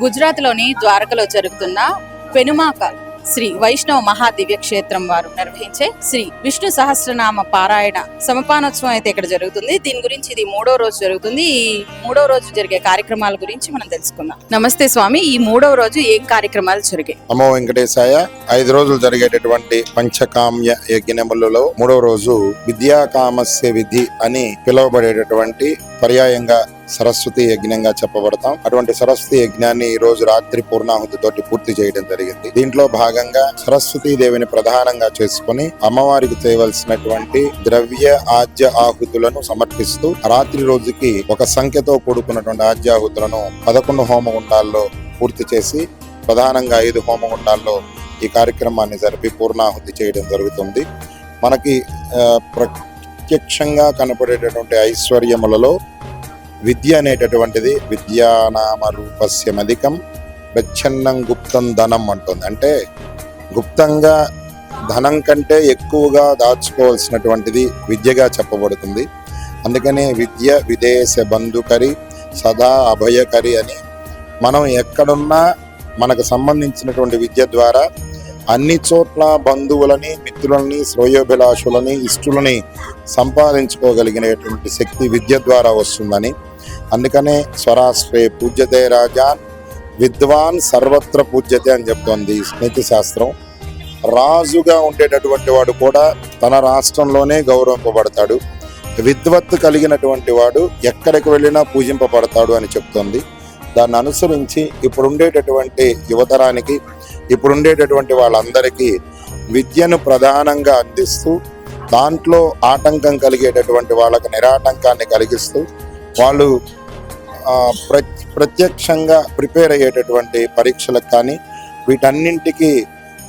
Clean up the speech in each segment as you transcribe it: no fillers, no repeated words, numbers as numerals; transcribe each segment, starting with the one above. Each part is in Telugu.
గుజరాత్లోని ద్వారకలో జరుగుతున్న పెనుమాక శ్రీ వైష్ణవ మహాదివ్య క్షేత్రం వారు నిర్వహించే శ్రీ విష్ణు సహస్రనామ పారాయణ సమపానోత్సవం అయితే ఇక్కడ జరుగుతుంది. దీని గురించి ఇది 3వ రోజు జరుగుతుంది. ఈ 3వ రోజు జరిగే కార్యక్రమాల గురించి మనం తెలుసుకుందాం. నమస్తే స్వామి, ఈ 3వ రోజు ఏం కార్యక్రమాలు జరిగాయి? నమో వెంకటేశాయ. 5 రోజులు జరిగేటటువంటి పంచకామ్య యజ్ఞములలో 3వ రోజు విద్యాకామస్య విధి అని పిలువబడేటటువంటి పర్యాయంగా సరస్వతి యజ్ఞంగా చెప్పబడతాం. అటువంటి సరస్వతి యజ్ఞాన్ని ఈ రోజు రాత్రి పూర్ణాహుతితోటి పూర్తి చేయడం జరిగింది. దీంట్లో భాగంగా సరస్వతీ దేవిని ప్రధానంగా చేసుకుని అమ్మవారికి చేయవలసినటువంటి ద్రవ్య ఆజ్య ఆహుతులను సమర్పిస్తూ రాత్రి రోజుకి ఒక సంఖ్యతో కూడుకున్నటువంటి ఆజ్యాహుతులను 11 హోమగుండాల్లో పూర్తి చేసి ప్రధానంగా 5 హోమగుండాల్లో ఈ కార్యక్రమాన్ని జరిపి పూర్ణాహుతి చేయడం జరుగుతుంది. మనకి ప్రత్యక్షంగా కనపడేటటువంటి ఐశ్వర్యములలో విద్య అనేటటువంటిది విద్యానామ రూపస్యమధికం ప్రచ్ఛన్నం గుప్తం ధనం అంటుంది. అంటే గుప్తంగా ధనం కంటే ఎక్కువగా దాచుకోవాల్సినటువంటిది విద్యగా చెప్పబడుతుంది. అందుకనే విద్య విదేశ బంధుకరి సదా అభయకరి అని మనం ఎక్కడున్నా మనకు సంబంధించినటువంటి విద్య ద్వారా అన్ని చోట్ల బంధువులని, మిత్రులని, శ్రేయోభిలాషులని, ఇష్టులని సంపాదించుకోగలిగినటువంటి శక్తి విద్య ద్వారా వస్తుందని, అందుకనే స్వరాష్ట్రే పూజ్యతే రాజాన్ విద్వాన్ సర్వత్ర పూజ్యతే అని చెప్తోంది నీతి శాస్త్రం. రాజుగా ఉండేటటువంటి వాడు కూడా తన రాష్ట్రంలోనే గౌరవింపబడతాడు, విద్వత్తు కలిగినటువంటి వాడు ఎక్కడికి వెళ్ళినా పూజింపబడతాడు అని చెప్తోంది. దాన్ని అనుసరించి ఇప్పుడుండేటటువంటి యువతరానికి, ఇప్పుడుండేటటువంటి వాళ్ళందరికీ విద్యను ప్రధానంగా అందిస్తూ దాంట్లో ఆటంకం కలిగేటటువంటి వాళ్ళకు నిరాటంకాన్ని కలిగిస్తూ వాళ్ళు ప్రత్యక్షంగా ప్రిపేర్ అయ్యేటటువంటి పరీక్షలకు కానీ వీటన్నింటికి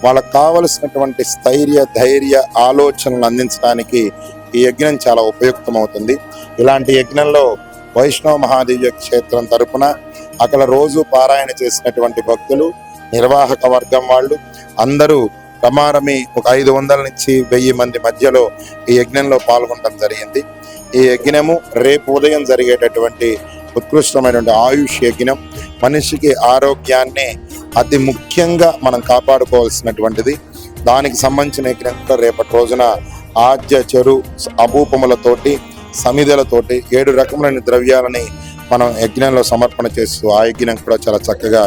వాళ్ళకు కావలసినటువంటి స్థైర్య ధైర్య ఆలోచనలు అందించడానికి ఈ యజ్ఞం చాలా ఉపయుక్తమవుతుంది. ఇలాంటి యజ్ఞంలో వైష్ణవ మహాదివ్య క్షేత్రం తరపున అక్కడ రోజు పారాయణ చేసినటువంటి భక్తులు, నిర్వాహక వర్గం వాళ్ళు అందరూ రమారమి ఒక 500 నుంచి 1000 మంది మధ్యలో ఈ యజ్ఞంలో పాల్గొనడం జరిగింది. ఈ యజ్ఞము రేపు ఉదయం జరిగేటటువంటి ఉత్కృష్టమైనటువంటి ఆయుష్ యజ్ఞం. మనిషికి ఆరోగ్యాన్ని అతి ముఖ్యంగా మనం కాపాడుకోవాల్సినటువంటిది. దానికి సంబంధించిన యజ్ఞంలో రేపటి రోజున ఆజ్య చెరు అభూపములతోటి సమిధలతోటి 7 రకములైన ద్రవ్యాలని మనం యజ్ఞంలో సమర్పణ చేస్తూ ఆ యజ్ఞం కూడా చాలా చక్కగా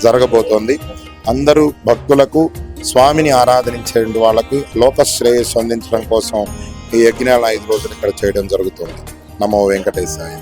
జరగబోతోంది. అందరూ భక్తులకు స్వామిని ఆరాధించే వాళ్ళకి లోకశ్రేయస్సు అందించడం కోసం ఈ యజ్ఞాలను 5 రోజులు ఇక్కడ చేయడం జరుగుతుంది. నమో వెంకటేశాయ.